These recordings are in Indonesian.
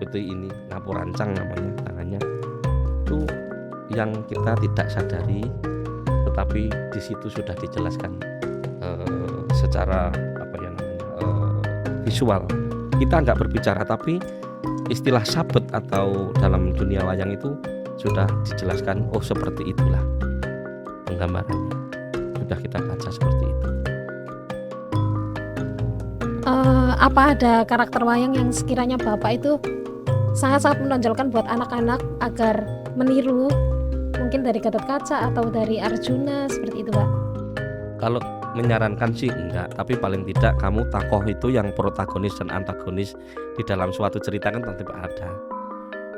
seperti ini, ngapurancang namanya tangannya. Itu yang kita tidak sadari, tetapi di situ sudah dijelaskan secara visual. Kita nggak berbicara, tapi istilah sabet atau dalam dunia wayang itu sudah dijelaskan. Oh, seperti itulah penggambarannya, sudah kita baca seperti itu. Apa ada karakter wayang yang sekiranya Bapak itu sangat-sangat menonjolkan buat anak-anak agar meniru, mungkin dari Gatotkaca atau dari Arjuna seperti itu, Pak? Kalau menyarankan sih enggak, tapi paling tidak kamu tokoh itu yang protagonis dan antagonis di dalam suatu cerita kan tentu ada.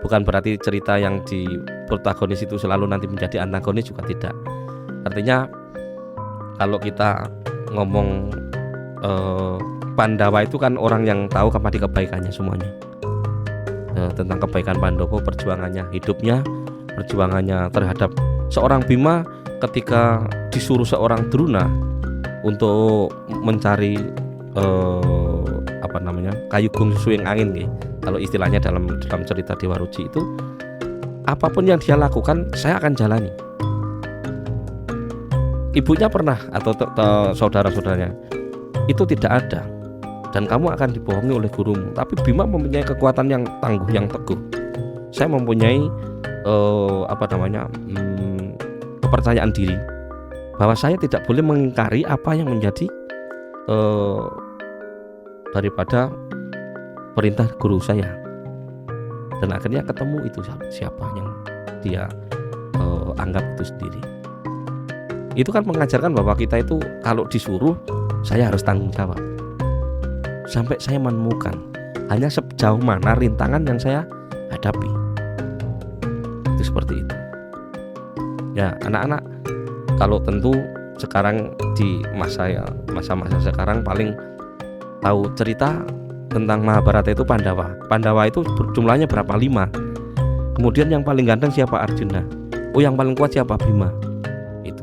Bukan berarti cerita yang di protagonis itu selalu nanti menjadi antagonis, juga tidak. Artinya kalau kita ngomong Pandawa itu kan orang yang tahu kebaikannya semuanya, tentang kebaikan Pandowo, perjuangannya, hidupnya, perjuangannya terhadap seorang Bima ketika disuruh seorang Druna untuk mencari kayugung susuing angin gitu. Kalau istilahnya dalam cerita Dewa Ruci itu, apapun yang dia lakukan saya akan jalani. Ibunya pernah atau saudara-saudaranya itu tidak ada, dan kamu akan dibohongi oleh gurumu. Tapi Bima mempunyai kekuatan yang tangguh, yang teguh. Saya mempunyai kepercayaan diri bahwa saya tidak boleh mengingkari apa yang menjadi daripada perintah guru saya. Dan akhirnya ketemu itu siapa yang dia anggap itu sendiri. Itu kan mengajarkan bahwa kita itu kalau disuruh, saya harus tanggung jawab sampai saya menemukan hanya sejauh mana rintangan yang saya hadapi. Itu seperti itu ya anak-anak. Kalau tentu sekarang di masa-masa sekarang paling tahu cerita tentang Mahabharata itu Pandawa. Pandawa itu jumlahnya berapa? 5. Kemudian yang paling ganteng siapa? Arjuna. Oh, yang paling kuat siapa? Bima. Itu.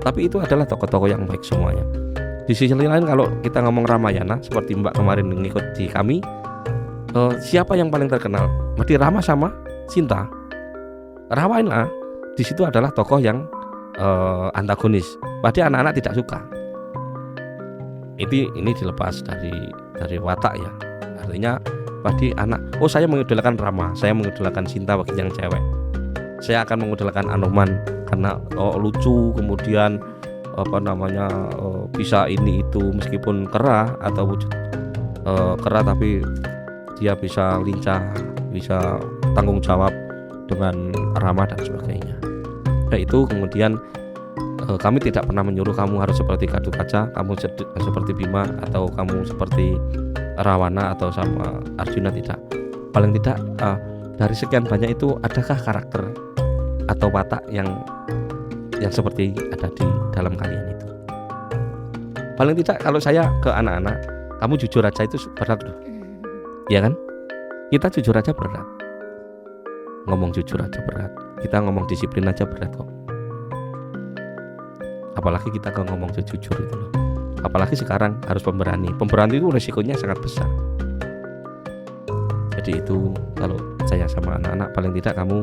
Tapi itu adalah tokoh-tokoh yang baik semuanya. Di sisi lain kalau kita ngomong Ramayana, seperti Mbak kemarin mengikut di kami, siapa yang paling terkenal? Berarti Rama sama Sinta. Ramayana di situ adalah tokoh yang antagonis. Padahal anak-anak tidak suka. Ini dilepas dari watak ya. Artinya bagi anak, oh saya mengidolakan Rama, saya mengidolakan Sinta bagi yang cewek. Saya akan mengidolakan Anoman karena lucu, kemudian bisa ini itu meskipun kera atau wujud kera, tapi dia bisa lincah, bisa tanggung jawab dengan ramah dan sebagainya. Itu kemudian kami tidak pernah menyuruh kamu harus seperti Gatotkaca, kamu seperti Bima, atau kamu seperti Rawana atau sama Arjuna, tidak. Paling tidak dari sekian banyak itu adakah karakter atau watak yang seperti ada di dalam kalian itu. Paling tidak kalau saya ke anak-anak, kamu jujur aja itu berat loh, ya kan? Kita jujur aja berat, ngomong jujur aja berat, kita ngomong disiplin aja berat kok. Apalagi kita kalau ngomong jujur itu loh. Apalagi sekarang harus pemberani itu resikonya sangat besar. Jadi itu kalau saya sama anak-anak, paling tidak kamu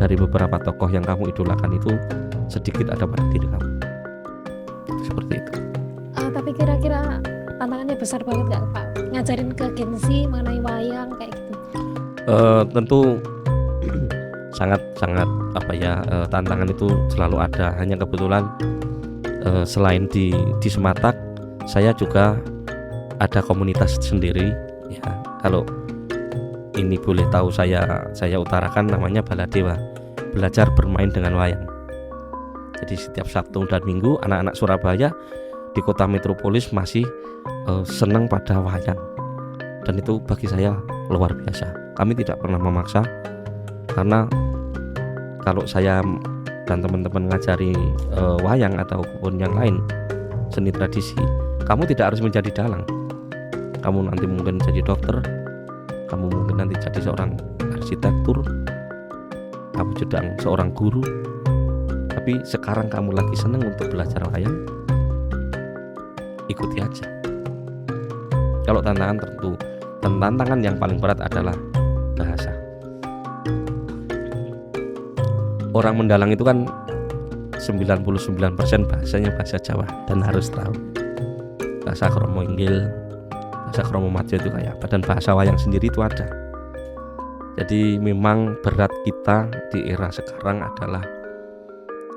dari beberapa tokoh yang kamu idolakan itu sedikit ada pada diri kamu. Seperti itu. Tapi kira-kira tantangannya besar banget nggak Pak? Ngajarin ke Gen Z mengenai wayang kayak gitu. Tentu sangat tantangan itu selalu ada. Hanya kebetulan selain di Sematak, saya juga ada komunitas sendiri ya. Kalau ini boleh tahu saya utarakan, namanya Baladewa, belajar bermain dengan wayang. Jadi setiap Sabtu dan Minggu anak-anak Surabaya di kota metropolis masih senang pada wayang, dan itu bagi saya luar biasa. Kami tidak pernah memaksa, karena kalau saya dan teman-teman ngajari wayang ataupun yang lain seni tradisi, kamu tidak harus menjadi dalang. Kamu nanti mungkin jadi dokter, kamu mungkin nanti jadi seorang arsitektur, kamu sedang seorang guru. Tapi sekarang kamu lagi senang untuk belajar wayang, ikuti aja. Kalau tantangan tentu Dan tantangan yang paling berat adalah bahasa. Orang Mendalang itu kan 99% bahasanya bahasa Jawa dan harus tahu bahasa Kromo Inggil, bahasa Kromo Madya itu kayak apa, dan bahasa wayang sendiri itu ada. Jadi memang berat kita di era sekarang adalah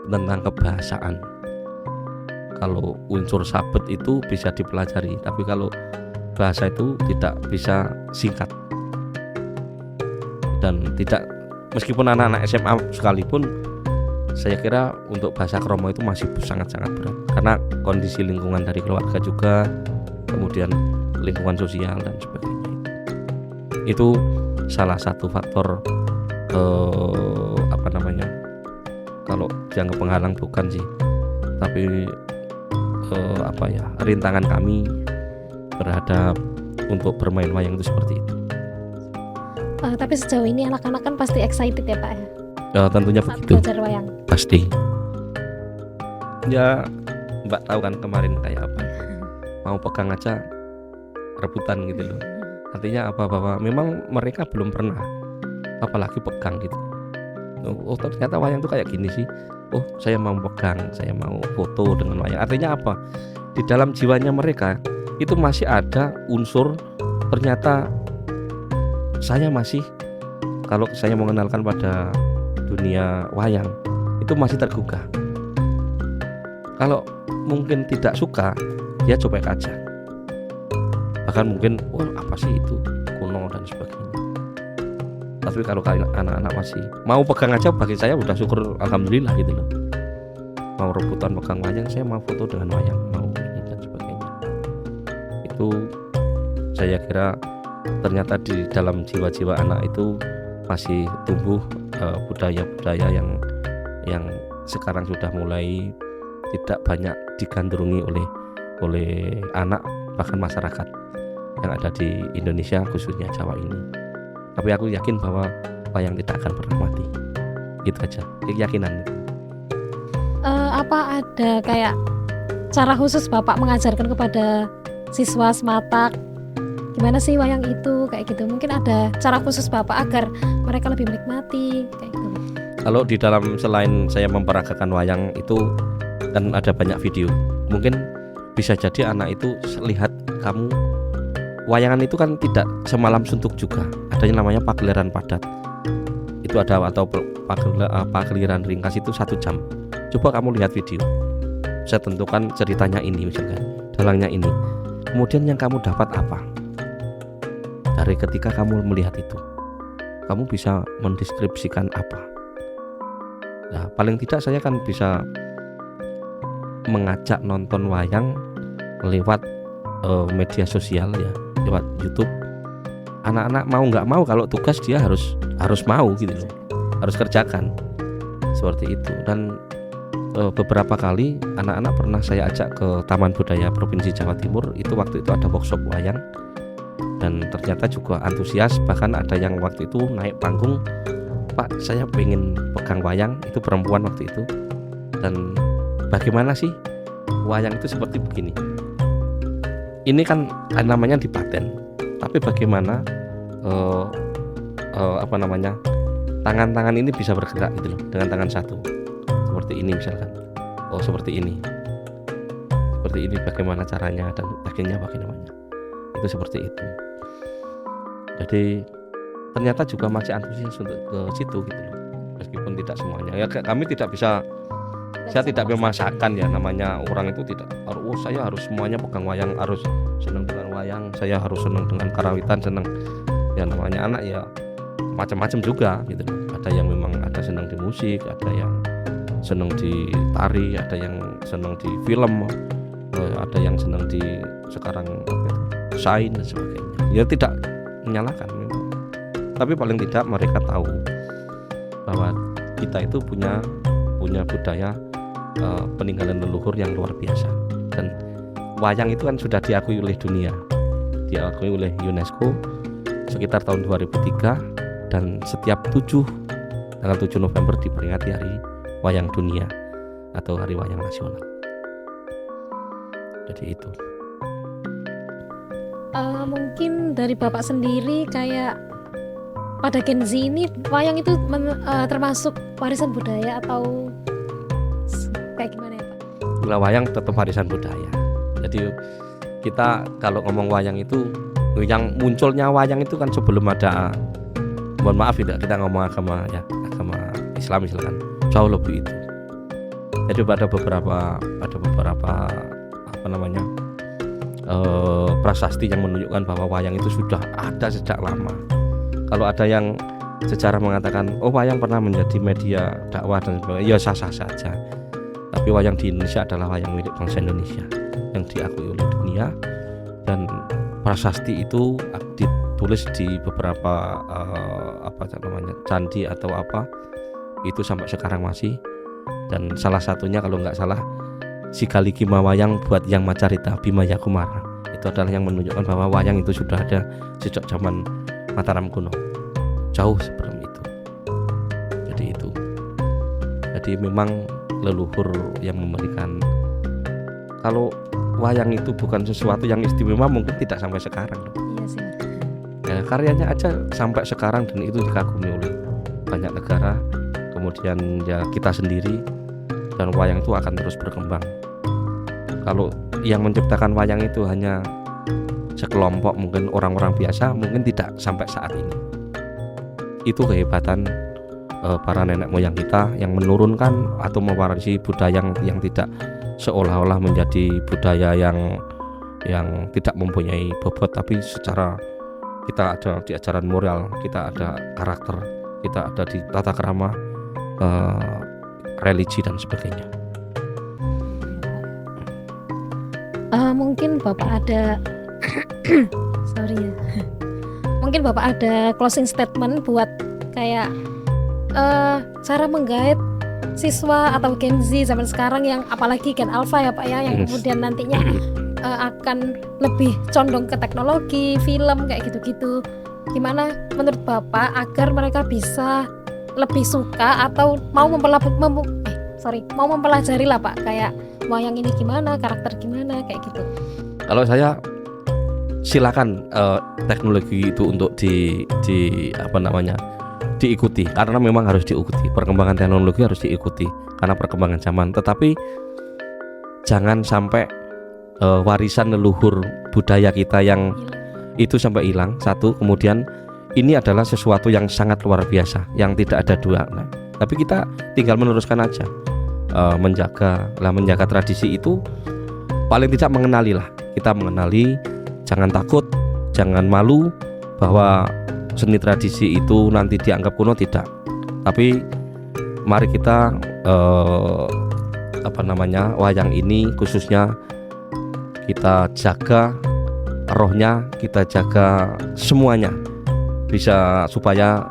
tentang kebahasaan. Kalau unsur sabet itu bisa dipelajari, tapi kalau bahasa itu tidak bisa singkat. Dan tidak, meskipun anak-anak SMA sekalipun, saya kira untuk bahasa Kromo itu masih sangat-sangat berat, karena kondisi lingkungan dari keluarga juga, kemudian lingkungan sosial dan sebagainya. Itu salah satu faktor kalau dianggap penghalang bukan sih, tapi rintangan kami terhadap untuk bermain wayang itu seperti itu. Tapi sejauh ini anak-anak kan pasti excited ya Pak ya? Tentunya saat begitu, belajar wayang. pasti. Ya Mbak tahu kan kemarin kayak apa, mau pegang aja rebutan gitu loh. Artinya apa, bahwa memang mereka belum pernah, apalagi pegang gitu. Oh ternyata wayang tuh kayak gini sih. Oh saya mau pegang, saya mau foto dengan wayang. Artinya apa? Di dalam jiwanya mereka itu masih ada unsur, ternyata saya masih, kalau saya mengenalkan pada dunia wayang itu masih tergugah. Kalau mungkin tidak suka, dia cuek aja. Bahkan mungkin apa sih itu, kuno dan sebagainya. Tapi kalau anak-anak masih mau pegang aja, bagi saya udah syukur, alhamdulillah gitu loh. Mau rebutan pegang wayang, saya mau foto dengan wayang, mau ini dan sebagainya. Itu saya kira ternyata di dalam jiwa-jiwa anak itu masih tumbuh budaya-budaya yang sekarang sudah mulai tidak banyak digandrungi oleh anak, bahkan masyarakat yang ada di Indonesia, khususnya Jawa ini. Tapi aku yakin bahwa wayang tidak akan pernah mati. Gitu aja, keyakinan. Apa ada kayak cara khusus Bapak mengajarkan kepada siswa Sematak gimana sih wayang itu, kayak gitu? Mungkin ada cara khusus Bapak agar mereka lebih menikmati kayak gitu. Kalau di dalam, selain saya memperagakan wayang itu kan ada banyak video. Mungkin bisa jadi anak itu lihat kamu, wayangan itu kan tidak semalam suntuk juga. Adanya namanya pagelaran padat. Itu ada, atau pagelaran ringkas itu 1 jam. Coba kamu lihat video. Saya tentukan ceritanya ini misalkan, dalangnya ini. Kemudian yang kamu dapat apa? Dari ketika kamu melihat itu, kamu bisa mendeskripsikan apa? Nah, paling tidak saya kan bisa mengajak nonton wayang lewat media sosial ya, lewat YouTube. Anak-anak mau nggak mau, kalau tugas dia harus mau gitu loh, harus kerjakan seperti itu. Dan beberapa kali anak-anak pernah saya ajak ke Taman Budaya Provinsi Jawa Timur. Itu waktu itu ada workshop wayang dan ternyata juga antusias. Bahkan ada yang waktu itu naik panggung, Pak saya pengen pegang wayang, itu perempuan waktu itu. Dan bagaimana sih wayang itu seperti begini? Ini kan namanya dipaten, tapi bagaimana tangan-tangan ini bisa bergerak gitu loh, dengan tangan satu seperti ini misalkan. Oh seperti ini bagaimana caranya, dan akhirnya bagaimana, itu seperti itu. Jadi ternyata juga masih antusias untuk ke situ gitu loh, meskipun tidak semuanya ya. Kami tidak bisa, saya tidak memaksakan ya, namanya orang itu tidak harus saya harus semuanya pegang wayang, harus senang dengan wayang, saya harus senang dengan karawitan, senang ya, namanya anak ya macam-macam juga gitu loh. Ada yang memang ada senang di musik, ada yang senang di tari, ada yang senang di film, ada yang senang di sekarang sains dan sebagainya. Ya tidak menyalahkan memang, tapi paling tidak mereka tahu bahwa kita itu punya budaya peninggalan leluhur yang luar biasa. Dan wayang itu kan sudah diakui oleh dunia, diakui oleh UNESCO sekitar tahun 2003, dan setiap tanggal 7 November diperingati Hari Wayang Dunia atau Hari Wayang Nasional. Jadi itu. Mungkin dari Bapak sendiri kayak pada Gen Z ini wayang itu termasuk warisan budaya atau kayak gimana ya Pak? Bila wayang tetap warisan budaya. Jadi kita kalau ngomong wayang itu, yang munculnya wayang itu kan sebelum ada, mohon maaf tidak kita ngomong agama ya, agama Islam misalkan, jauh lebih itu. Jadi ada beberapa apa namanya prasasti yang menunjukkan bahwa wayang itu sudah ada sejak lama. Kalau ada yang sejarah mengatakan oh wayang pernah menjadi media dakwah dan sebagainya, ya sah-sah saja. Tapi wayang di Indonesia adalah wayang milik bangsa Indonesia yang diakui oleh dunia, dan prasasti itu ditulis di beberapa apa namanya candi atau apa itu sampai sekarang masih. Dan salah satunya kalau nggak salah Sikaligi Mawayang buat yang Macarita Bimaya Kumara, itu adalah yang menunjukkan bahwa wayang itu sudah ada sejak zaman Mataram kuno, jauh sebelum itu. Jadi memang leluhur yang memberikan. Kalau wayang itu bukan sesuatu yang istimewa mungkin tidak sampai sekarang. Iya sih. Ya, karyanya aja sampai sekarang dan itu dikagumi oleh banyak negara. Kemudian ya kita sendiri, dan wayang itu akan terus berkembang. Kalau yang menciptakan wayang itu hanya sekelompok mungkin orang-orang biasa, mungkin tidak sampai saat ini. Itu kehebatan para nenek moyang kita yang menurunkan atau mewarisi budaya yang tidak seolah-olah menjadi budaya yang tidak mempunyai bobot, tapi secara kita ada di ajaran moral, kita ada karakter, kita ada di tata krama, religi dan sebagainya. Mungkin Bapak ada sorry ya. Mungkin Bapak ada closing statement buat kayak cara menggait siswa atau Gen Z zaman sekarang, yang apalagi Gen Alpha ya Pak ya, yang kemudian nantinya akan lebih condong ke teknologi, film kayak gitu-gitu. Gimana menurut Bapak agar mereka bisa lebih suka atau mau mempelajari lah Pak, kayak wayang ini gimana, karakter gimana kayak gitu. Kalau saya silakan teknologi itu untuk diikuti, karena memang harus diikuti, perkembangan teknologi harus diikuti karena perkembangan zaman. Tetapi jangan sampai warisan leluhur budaya kita yang itu sampai hilang. Satu, kemudian ini adalah sesuatu yang sangat luar biasa, yang tidak ada dua. Tapi kita tinggal meneruskan aja, menjaga tradisi itu, paling tidak mengenali lah. Kita mengenali, jangan takut, jangan malu bahwa seni tradisi itu nanti dianggap kuno, tidak. Tapi mari kita wayang ini khususnya kita jaga rohnya, kita jaga semuanya bisa supaya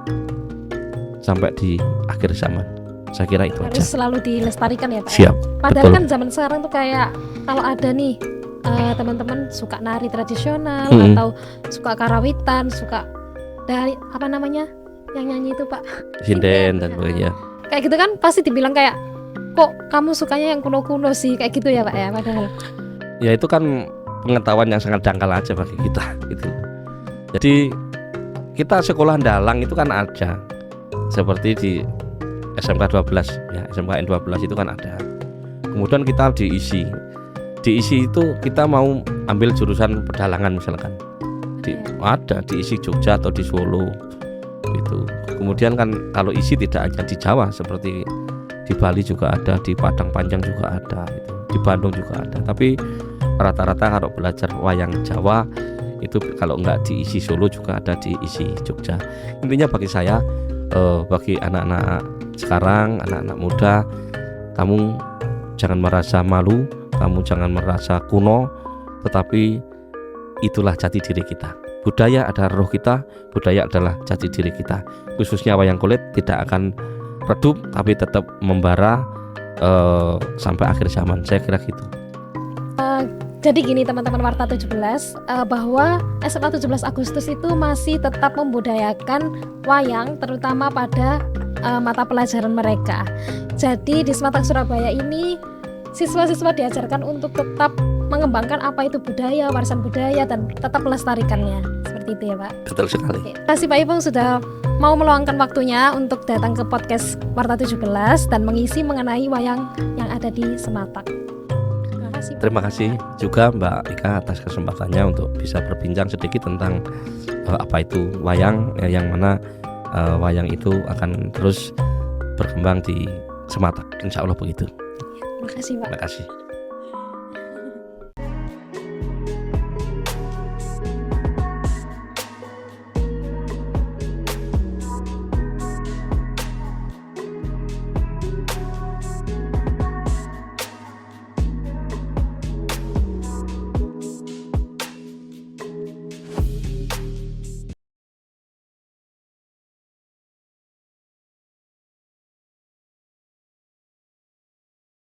sampai di akhir zaman. Saya kira itu harus aja. Selalu dilestarikan ya Pak. Siap. Padahal Betul. kan zaman sekarang tuh kayak kalau ada nih teman-teman suka nari tradisional atau suka karawitan, suka dari apa namanya yang nyanyi itu Pak, Sinden dan sebagainya. kayak gitu kan pasti dibilang kayak, kok kamu sukanya yang kuno-kuno sih, kayak gitu ya Pak ya. Padahal Ya itu kan pengetahuan yang sangat dangkal aja bagi kita gitu. Jadi kita sekolah dalang itu kan ada, seperti di SMK 12 ya, SMKN 12 itu kan ada. Kemudian kita diisi itu kita mau ambil jurusan pedalangan misalkan, ada diisi Jogja atau di Solo itu. Kemudian kan kalau isi tidak hanya di Jawa, seperti di Bali juga ada, di Padang Panjang juga ada, itu di Bandung juga ada. Tapi rata-rata kalau belajar wayang Jawa itu kalau nggak diisi Solo juga ada diisi Jogja. Intinya bagi saya, bagi anak-anak sekarang, anak-anak muda, kamu jangan merasa malu, kamu jangan merasa kuno, tetapi itulah jati diri kita. Budaya adalah roh kita, budaya adalah jati diri kita. Khususnya wayang kulit tidak akan redup, tapi tetap membara sampai akhir zaman. Saya kira gitu. Jadi gini teman-teman Warta 17, bahwa SMA 17 Agustus itu masih tetap membudayakan wayang, terutama pada mata pelajaran mereka. Jadi di Sematang Surabaya ini siswa-siswa diajarkan untuk tetap mengembangkan apa itu budaya, warisan budaya, dan tetap melestarikannya. Seperti itu ya Pak. Betul sekali. Oke. Terima kasih Pak Ipung sudah mau meluangkan waktunya untuk datang ke podcast Warta 17 dan mengisi mengenai wayang yang ada di Sematak. Terima kasih. Terima kasih juga Mbak Ika atas kesempatannya untuk bisa berbincang sedikit tentang apa itu wayang, yang mana wayang itu akan terus berkembang di Sematak, insya Allah begitu. Terima kasih Pak. Terima kasih.